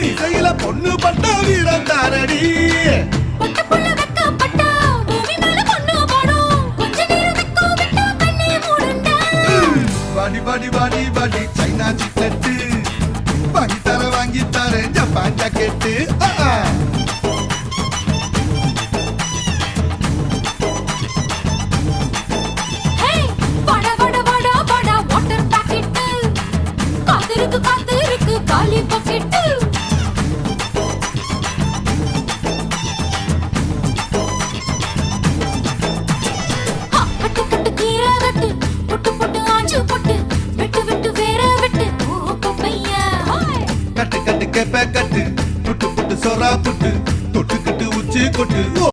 இசையில பொண்ணு பட்ட வீரம் தாரடி பாடி பாடி பாடி பாடி சைனா சிக்கெட்டு வாங்கி தரேன் ஜப்பான் ஜாக்கெட்டு காலி பாக்கெட்டு கட்டு கீரை வெட்டு புட்டு புட்டு ஆஞ்சு புட்டு வெட்டு வெட்டு வேற வெட்டு பையா கட்டு கட்டு கெப்ப கட்டு புட்டு புட்டு சொரா புட்டு தொட்டு கட்டு உச்சி கொட்டு